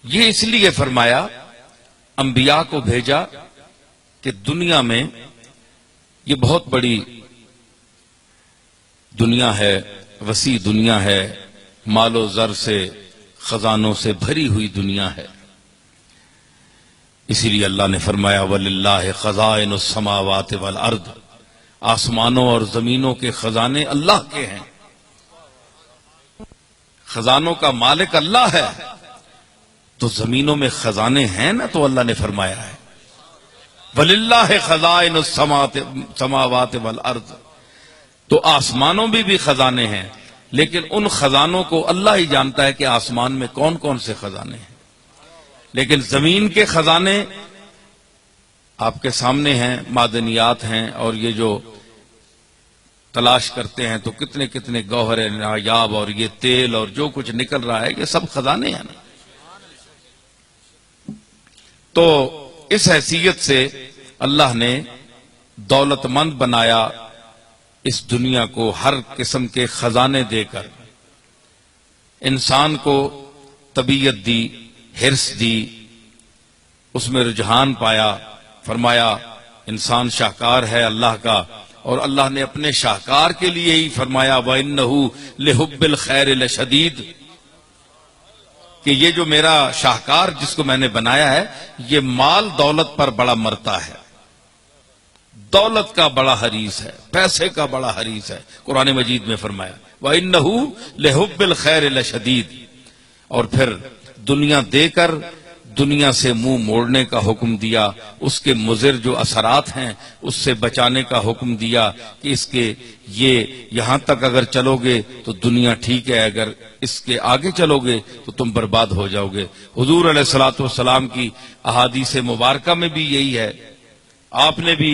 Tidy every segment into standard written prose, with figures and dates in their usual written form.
یہ اس لیے فرمایا، انبیاء کو بھیجا کہ دنیا میں یہ بہت بڑی دنیا ہے، وسیع دنیا ہے، مال و زر سے، خزانوں سے بھری ہوئی دنیا ہے۔ اسی لیے اللہ نے فرمایا وَلِلَّهِ خَزَائِنُ السَّمَاوَاتِ وَالْأَرْضِ، آسمانوں اور زمینوں کے خزانے اللہ کے ہیں، خزانوں کا مالک اللہ ہے، تو زمینوں میں خزانے ہیں نا، تو اللہ نے فرمایا ہے وَلِلَّهِ خَزَائِنُ السَّمَاوَاتِ وَالْأَرْضِ، تو آسمانوں میں بھی خزانے ہیں، لیکن ان خزانوں کو اللہ ہی جانتا ہے کہ آسمان میں کون کون سے خزانے ہیں، لیکن زمین کے خزانے آپ کے سامنے ہیں، معدنیات ہیں، اور یہ جو تلاش کرتے ہیں تو کتنے کتنے گوہر نایاب اور یہ تیل اور جو کچھ نکل رہا ہے یہ سب خزانے ہیں نا۔ تو اس حیثیت سے اللہ نے دولت مند بنایا اس دنیا کو، ہر قسم کے خزانے دے کر انسان کو طبیعت دی، حرص دی، اس میں رجحان پایا، فرمایا انسان شاہکار ہے اللہ کا، اور اللہ نے اپنے شاہکار کے لیے ہی فرمایا وَإِنَّهُ لِحُبِّ الْخَيْرِ لَشَدِيدٌ، کہ یہ جو میرا شاہکار جس کو میں نے بنایا ہے یہ مال دولت پر بڑا مرتا ہے، دولت کا بڑا حریص ہے، پیسے کا بڑا حریص ہے، قرآن مجید میں فرمایا وَإِنَّهُ لِحُبِّ الْخَيْرِ لَشَدِيدٌ، اور پھر دنیا دے کر دنیا سے منہ موڑنے کا حکم دیا، اس کے مضر جو اثرات ہیں اس سے بچانے کا حکم دیا کہ اس کے یہ یہاں تک اگر چلو گے تو دنیا ٹھیک ہے، اگر اس کے آگے چلو گے تو تم برباد ہو جاؤ گے۔ حضور علیہ الصلوۃ والسلام کی احادیث مبارکہ میں بھی یہی ہے، آپ نے بھی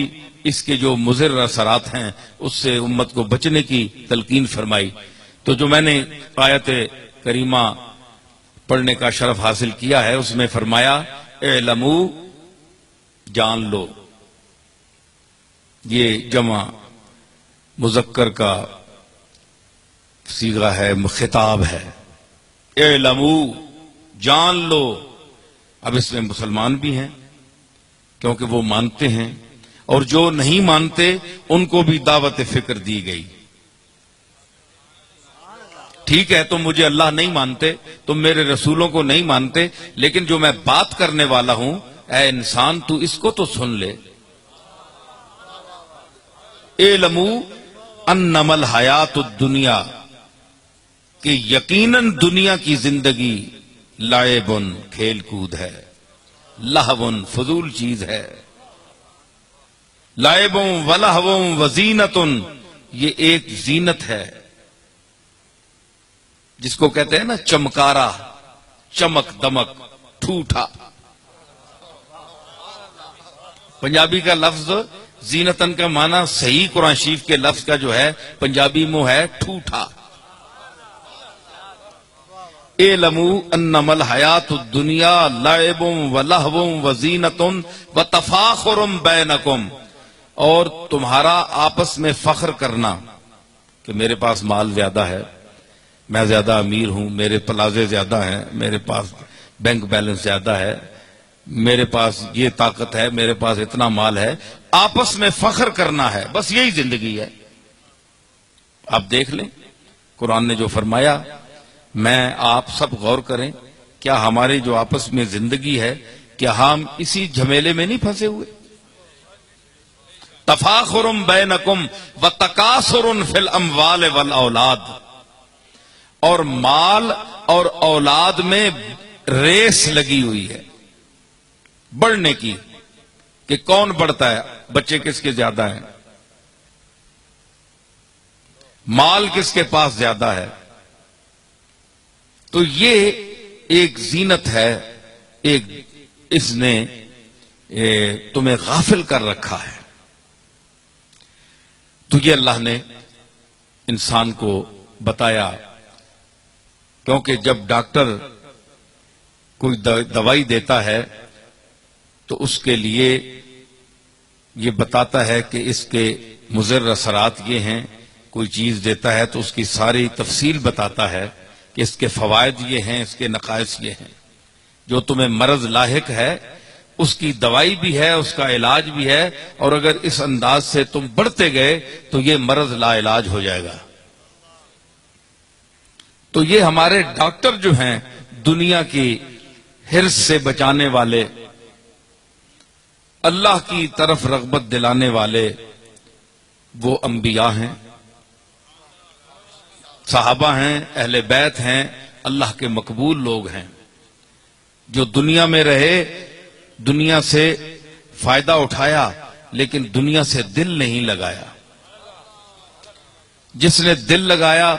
اس کے جو مضر اثرات ہیں اس سے امت کو بچنے کی تلقین فرمائی۔ تو جو میں نے آیت کریمہ پڑھنے کا شرف حاصل کیا ہے اس میں فرمایا اعلموا، جان لو، یہ جمع مذکر کا صیغہ ہے، خطاب ہے، اعلموا، جان لو۔ اب اس میں مسلمان بھی ہیں کیونکہ وہ مانتے ہیں، اور جو نہیں مانتے ان کو بھی دعوت فکر دی گئی۔ ٹھیک ہے، تم مجھے اللہ نہیں مانتے، تم میرے رسولوں کو نہیں مانتے، لیکن جو میں بات کرنے والا ہوں اے انسان تو اس کو تو سن لے۔ اعلموا انما الحیات الدنیا، کہ یقیناً دنیا کی زندگی لعب، کھیل کود ہے، لہو، فضول چیز ہے، لعب ولہو وزینت، یہ ایک زینت ہے جس کو کہتے ہیں نا چمکارا، چمک دمک، ٹھوٹا۔ پنجابی کا لفظ زینتن کا معنی صحیح قرآن شریف کے لفظ کا جو ہے پنجابی میں ہے ٹھوٹا۔ اعلموا انما الحیات الدنیا لعب ولہو وزینت وتفاخر بینکم، اور تمہارا آپس میں فخر کرنا کہ میرے پاس مال زیادہ ہے، میں زیادہ امیر ہوں، میرے پلازے زیادہ ہیں، میرے پاس بینک بیلنس زیادہ ہے، میرے پاس یہ طاقت ہے، میرے پاس اتنا مال ہے، آپس میں فخر کرنا ہے، بس یہی زندگی ہے۔ آپ دیکھ لیں قرآن نے جو فرمایا، میں آپ سب غور کریں، کیا ہماری جو آپس میں زندگی ہے کیا ہم اسی جھمیلے میں نہیں پھنسے ہوئے؟ تفاخر بینکم وتکاثر فی الاموال والاولاد، اور مال اور اولاد میں ریس لگی ہوئی ہے بڑھنے کی، کہ کون بڑھتا ہے، بچے کس کے زیادہ ہیں، مال کس کے پاس زیادہ ہے۔ تو یہ ایک زینت ہے، ایک اس نے تمہیں غافل کر رکھا ہے۔ تو یہ اللہ نے انسان کو بتایا، کیونکہ جب ڈاکٹر کوئی دوائی دیتا ہے تو اس کے لیے یہ بتاتا ہے کہ اس کے مضر اثرات یہ ہیں، کوئی چیز دیتا ہے تو اس کی ساری تفصیل بتاتا ہے کہ اس کے فوائد یہ ہیں، اس کے نقائص یہ ہیں۔ جو تمہیں مرض لاحق ہے اس کی دوائی بھی ہے، اس کا علاج بھی ہے، اور اگر اس انداز سے تم بڑھتے گئے تو یہ مرض لا علاج ہو جائے گا۔ تو یہ ہمارے ڈاکٹر جو ہیں، دنیا کی حرص سے بچانے والے، اللہ کی طرف رغبت دلانے والے، وہ انبیاء ہیں، صحابہ ہیں، اہل بیت ہیں، اللہ کے مقبول لوگ ہیں، جو دنیا میں رہے، دنیا سے فائدہ اٹھایا، لیکن دنیا سے دل نہیں لگایا۔ جس نے دل لگایا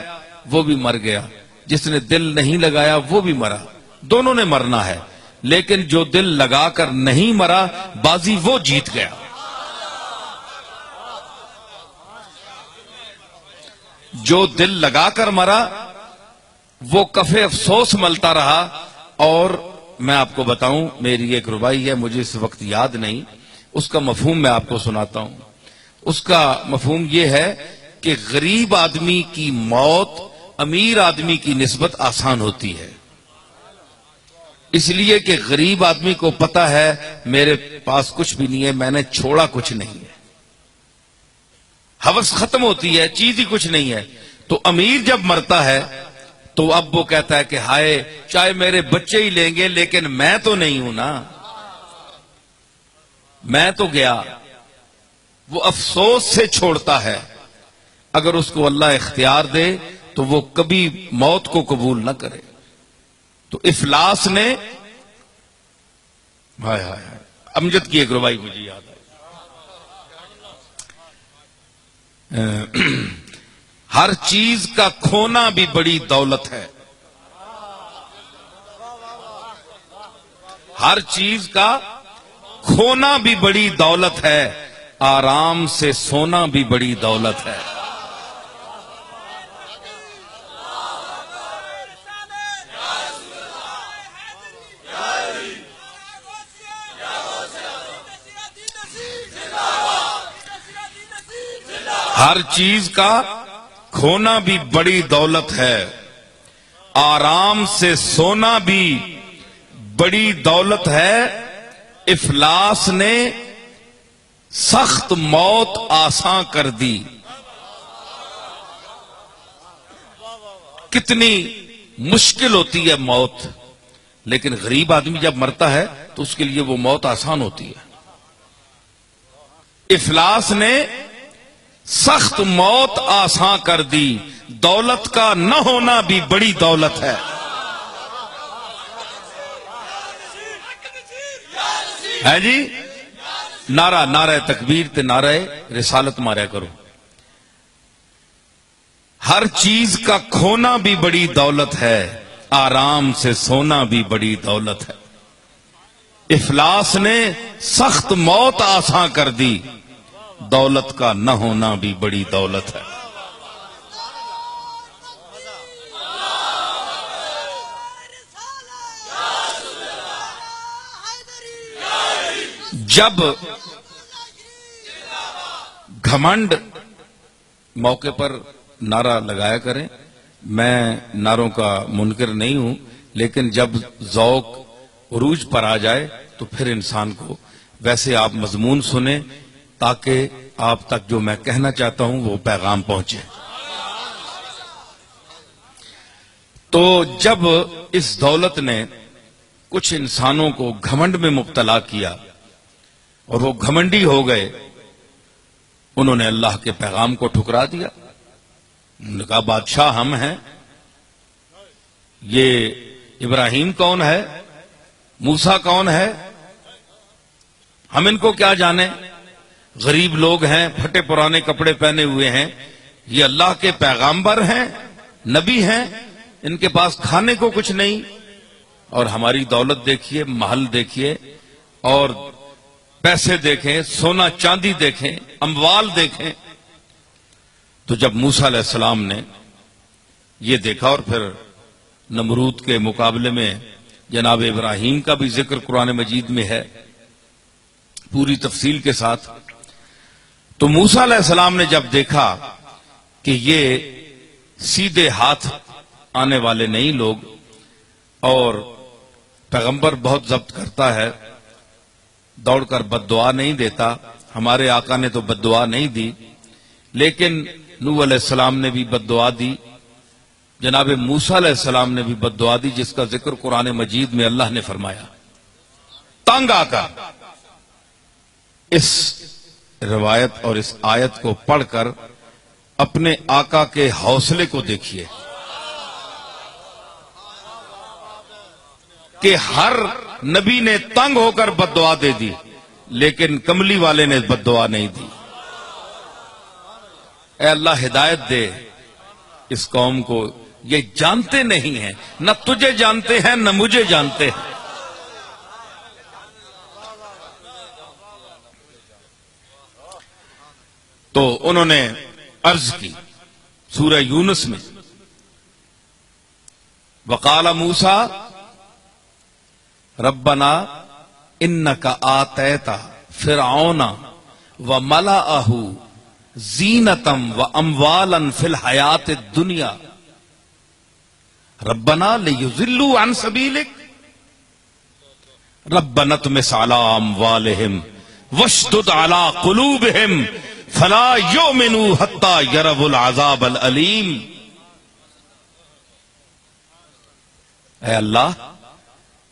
وہ بھی مر گیا، جس نے دل نہیں لگایا وہ بھی مرا، دونوں نے مرنا ہے، لیکن جو دل لگا کر نہیں مرا، بازی وہ جیت گیا۔ جو دل لگا کر مرا وہ کفے افسوس ملتا رہا۔ اور میں آپ کو بتاؤں، میری ایک ربائی ہے، مجھے اس وقت یاد نہیں، اس کا مفہوم میں آپ کو سناتا ہوں۔ اس کا مفہوم یہ ہے کہ غریب آدمی کی موت امیر آدمی کی نسبت آسان ہوتی ہے، اس لیے کہ غریب آدمی کو پتا ہے میرے پاس کچھ بھی نہیں ہے، میں نے چھوڑا کچھ نہیں ہے، ہوس ختم ہوتی ہے، چیز ہی کچھ نہیں ہے۔ تو امیر جب مرتا ہے تو اب وہ کہتا ہے کہ ہائے، چاہے میرے بچے ہی لیں گے لیکن میں تو نہیں ہوں نا، میں تو گیا۔ وہ افسوس سے چھوڑتا ہے۔ اگر اس کو اللہ اختیار دے تو وہ کبھی موت کو قبول نہ کرے۔ تو افلاس نے، ہائے ہائے ہائے، امجد کی ایک ربائی مجھے یاد آئی، ہر چیز کا کھونا بھی بڑی دولت ہے، ہر چیز کا کھونا بھی بڑی دولت ہے، آرام سے سونا بھی بڑی دولت ہے۔ ہر چیز کا کھونا بھی بڑی دولت ہے، آرام سے سونا بھی بڑی دولت ہے، افلاس نے سخت موت آسان کر دی۔ کتنی مشکل ہوتی ہے موت، لیکن غریب آدمی جب مرتا ہے تو اس کے لیے وہ موت آسان ہوتی ہے۔ افلاس نے سخت موت آسان کر دی، دولت کا نہ ہونا بھی بڑی دولت ہے۔ ہے جی، نعرہ تکبیر تے نعرہ رسالت ماریا کرو۔ ہر چیز کا کھونا بھی بڑی دولت ہے، آرام سے سونا بھی بڑی دولت ہے۔ افلاس نے سخت موت آسان کر دی، دولت کا نہ ہونا بھی بڑی دولت ہے۔ جب گھمنڈ موقع پر نعرہ لگایا کریں، میں نعروں کا منکر نہیں ہوں، لیکن جب ذوق عروج پر آ جائے تو پھر انسان کو ویسے آپ مضمون سنیں تاکہ آپ تک جو میں کہنا چاہتا ہوں وہ پیغام پہنچے۔ تو جب اس دولت نے کچھ انسانوں کو گھمنڈ میں مبتلا کیا اور وہ گھمنڈی ہو گئے، انہوں نے اللہ کے پیغام کو ٹھکرا دیا۔ انہوں نے کہا بادشاہ ہم ہیں، یہ ابراہیم کون ہے، موسیٰ کون ہے، ہم ان کو کیا جانے، غریب لوگ ہیں، پھٹے پرانے کپڑے پہنے ہوئے ہیں، یہ اللہ کے پیغامبر ہیں، نبی ہیں، ان کے پاس کھانے کو کچھ نہیں، اور ہماری دولت دیکھیے، محل دیکھیے، اور پیسے دیکھیں، سونا چاندی دیکھیں، اموال دیکھیں۔ تو جب موسیٰ علیہ السلام نے یہ دیکھا، اور پھر نمرود کے مقابلے میں جناب ابراہیم کا بھی ذکر قرآن مجید میں ہے پوری تفصیل کے ساتھ، تو موسیٰ علیہ السلام نے جب دیکھا کہ یہ سیدھے ہاتھ آنے والے نہیں لوگ، اور پیغمبر بہت ضبط کرتا ہے، دوڑ کر بد دعا نہیں دیتا. ہمارے آقا نے تو بد دعا نہیں دی، لیکن نوح علیہ السلام نے بھی بد دعا دی، جناب موسیٰ علیہ السلام نے بھی بد دعا دی، جس کا ذکر قرآن مجید میں اللہ نے فرمایا. تنگ آ کر اس روایت اور اس آیت کو پڑھ کر اپنے آقا کے حوصلے کو دیکھیے کہ ہر نبی نے تنگ ہو کر بد دعا دے دی، لیکن کملی والے نے بد دعا نہیں دی. اے اللہ ہدایت دے اس قوم کو، یہ جانتے نہیں ہیں، نہ تجھے جانتے ہیں نہ مجھے جانتے ہیں. تو انہوں نے عرض کی سورہ یونس میں، وقال موسیٰ ربنا انک آتیت فرعون وملأہ زینتا واموالا فی الحیات الدنیا ربنا لیضلوا عن سبیلک ربنا اطمس علی اموالہم واشدد علی قلوبہم فلا یؤمنوا حتی یروا العذاب العلیم. اے اللہ،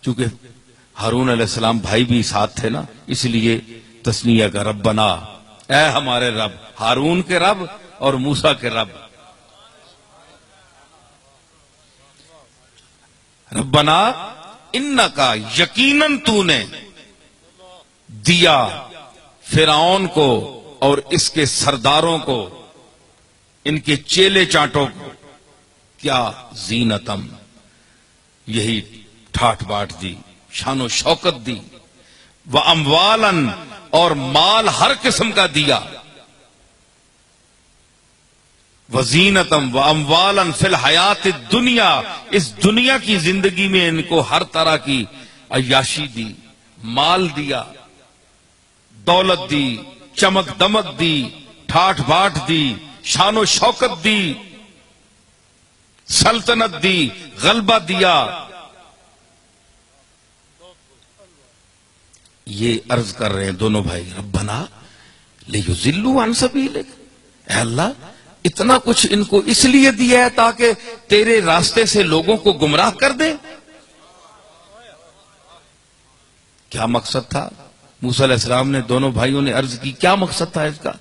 چونکہ ہارون علیہ السلام بھائی بھی ساتھ تھے نا، اس لیے تثنیہ کا ربنا، اے ہمارے رب، ہارون کے رب اور موسیٰ کے رب. ربنا انکا، یقیناً تو نے دیا فرعون کو اور اس کے سرداروں کو، ان کے چیلے چانٹوں کو، کیا زینتم، یہی ٹھاٹ باٹ دی، شان و شوکت دی، واموالن، اور مال ہر قسم کا دیا، وزینتم واموالن فی الحیات الدنیا، اس دنیا کی زندگی میں ان کو ہر طرح کی عیاشی دی، مال دیا، دولت دی، چمک دمک دی، ٹھاٹ باٹ دی، شان و شوکت دی، سلطنت دی، غلبہ دیا. یہ عرض کر رہے ہیں دونوں بھائی، ربنا لیضلوا عن سبیلک، اے اللہ اتنا کچھ ان کو اس لیے دیا ہے تاکہ تیرے راستے سے لوگوں کو گمراہ کر دے. کیا مقصد تھا؟ موسیٰ علیہ السلام نے دونوں بھائیوں نے عرض کی، کیا مقصد تھا اس کا؟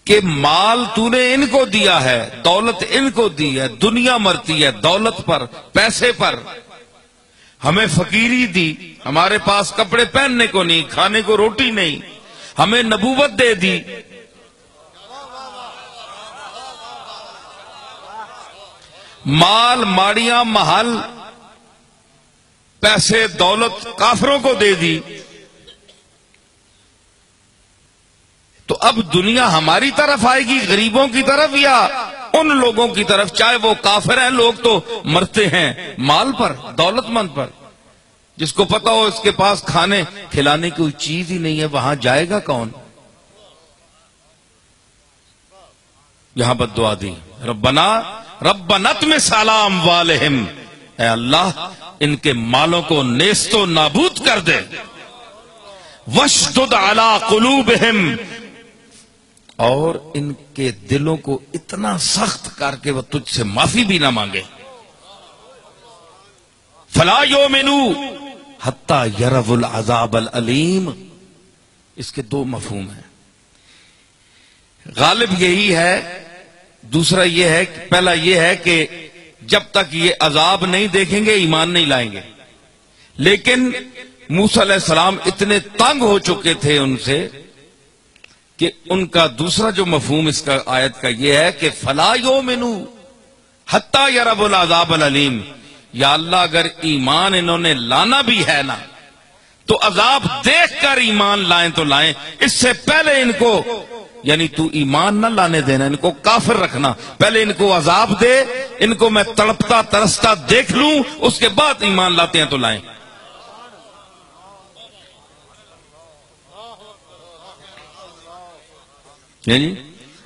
کہ مال تو نے ان کو دیا ہے، دولت ان کو دی ہے، دنیا مرتی ہے دولت پر، پیسے پر، ہمیں فقیری دی، ہمارے پاس کپڑے پہننے کو نہیں، کھانے کو روٹی نہیں، ہمیں نبوت دے دی، مال ماڑیاں محل پیسے دولت کافروں کو دے دی. تو اب دنیا ہماری طرف آئے گی، غریبوں کی طرف یا ان لوگوں کی طرف؟ چاہے وہ کافر ہیں، لوگ تو مرتے ہیں مال پر، دولت مند پر. جس کو پتا ہو اس کے پاس کھانے کھلانے کی کوئی چیز ہی نہیں ہے، وہاں جائے گا کون؟ یہاں بد دعا دی، ربنا اطمس علی اموالہم، اے اللہ ان کے مالوں کو نیست و نابود کر دے، واشدد علی قلوبہم، اور ان کے دلوں کو اتنا سخت کر کے وہ تجھ سے معافی بھی نہ مانگے. فلا یؤمنوا حتی یروا العذاب العلیم. اس کے دو مفہوم ہیں، غالب یہی ہے. دوسرا یہ ہے، پہلا یہ ہے کہ جب تک یہ عذاب نہیں دیکھیں گے ایمان نہیں لائیں گے. لیکن موسیٰ علیہ السلام اتنے تنگ ہو چکے تھے ان سے کہ ان کا دوسرا جو مفہوم اس کا آیت کا یہ ہے کہ فلا یؤمنوا حتی یروا العذاب العلیم. یا اللہ اگر ایمان انہوں نے لانا بھی ہے نا تو عذاب دیکھ کر ایمان لائیں تو لائیں، اس سے پہلے ان کو، یعنی تو ایمان نہ لانے دینا، ان کو کافر رکھنا، پہلے ان کو عذاب دے، ان کو میں تڑپتا ترستا دیکھ لوں، اس کے بعد ایمان لاتے ہیں تو لائیں. یعنی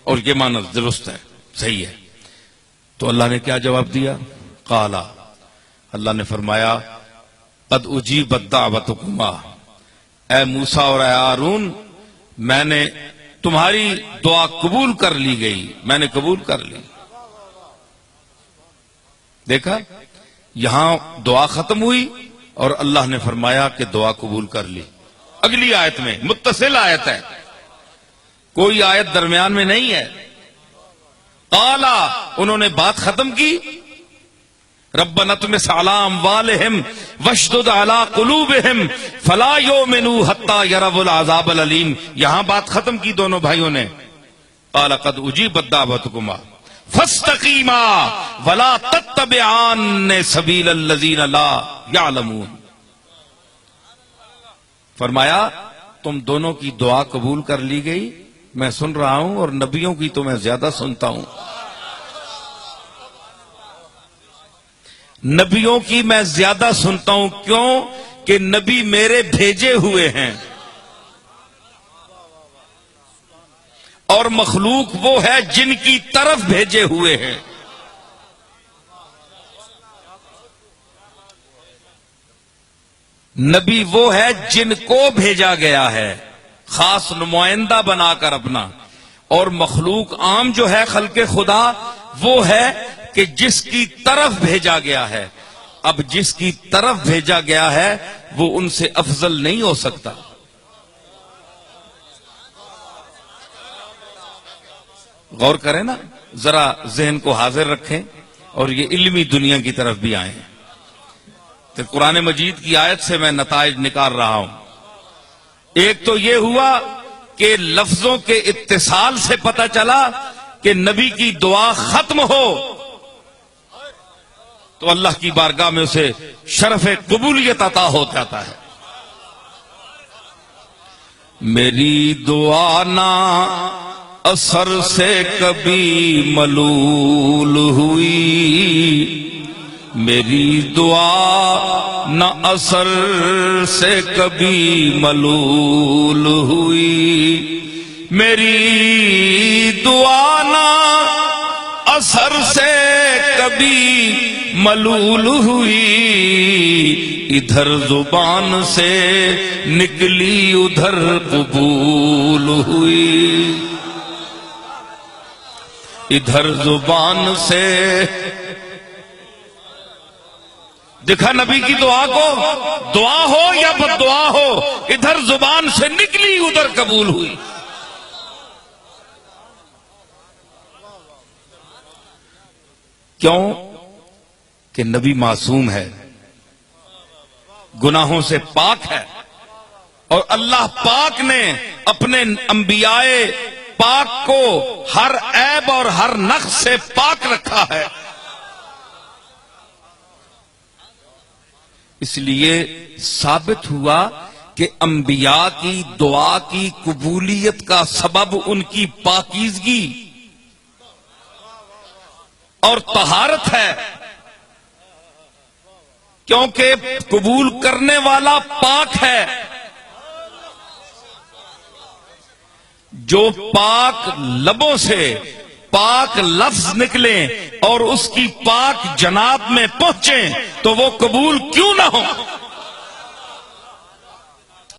اور یہ معنی درست ہے، صحیح ہے. تو اللہ نے کیا جواب دیا؟ قالا، اللہ نے فرمایا قد اجیبت دعوتکما، اے موسیٰ اور اے ہارون، میں نے تمہاری دعا قبول کر لی گئی، میں نے قبول کر لی۔ دیکھا یہاں دعا ختم ہوئی اور اللہ نے فرمایا کہ دعا قبول کر لی۔ اگلی آیت میں متصل آیت ہے، کوئی آیت درمیان میں نہیں ہے۔ قالا، انہوں نے بات ختم کی، ربنا اطمس علی اموالہم واشدد علی قلوبہم فلا یؤمنوا حتی یروا العذاب الالیم، یہاں بات ختم کی دونوں بھائیوں نے۔ قال قد اجیبت دعوتکما فاستقیما ولا تتبعان سبیل الذین لا یعلمون، فرمایا تم دونوں کی دعا قبول کر لی گئی، میں سن رہا ہوں اور نبیوں کی تو میں زیادہ سنتا ہوں، نبیوں کی میں زیادہ سنتا ہوں، کیوں کہ نبی میرے بھیجے ہوئے ہیں، اور مخلوق وہ ہے جن کی طرف بھیجے ہوئے ہیں۔ نبی وہ ہے جن کو بھیجا گیا ہے خاص نمائندہ بنا کر اپنا، اور مخلوق عام جو ہے خلق خدا وہ ہے کہ جس کی طرف بھیجا گیا ہے۔ اب جس کی طرف بھیجا گیا ہے وہ ان سے افضل نہیں ہو سکتا۔ غور کریں نا، ذرا ذہن کو حاضر رکھیں اور یہ علمی دنیا کی طرف بھی آئیں۔ تو قرآن مجید کی آیت سے میں نتائج نکال رہا ہوں۔ ایک تو یہ ہوا کہ لفظوں کے اتصال سے پتہ چلا کہ نبی کی دعا ختم ہو تو اللہ کی بارگاہ میں اسے شرف قبولیت عطا ہو جاتا ہے۔ میری دعا نہ اثر سے کبھی ملول ہوئی، میری دعا نہ اثر سے کبھی ملول ہوئی، میری دعا نہ اثر سے کبھی ملول ہوئی، ادھر زبان سے نکلی ادھر قبول ہوئی، ادھر زبان سے دیکھا نبی کی دعا کو، دعا ہو یا بد دعا ہو، ادھر زبان سے نکلی ادھر قبول ہوئی۔ کیوں کہ نبی معصوم ہے، گناہوں سے پاک ہے، اور اللہ پاک نے اپنے انبیاء پاک کو ہر عیب اور ہر نقص سے پاک رکھا ہے۔ اس لیے ثابت ہوا کہ انبیاء کی دعا کی قبولیت کا سبب ان کی پاکیزگی اور طہارت ہے، کیونکہ قبول کرنے والا پاک ہے۔ جو پاک لبوں سے پاک لفظ نکلیں اور اس کی پاک جناب میں پہنچیں تو وہ قبول کیوں نہ ہو۔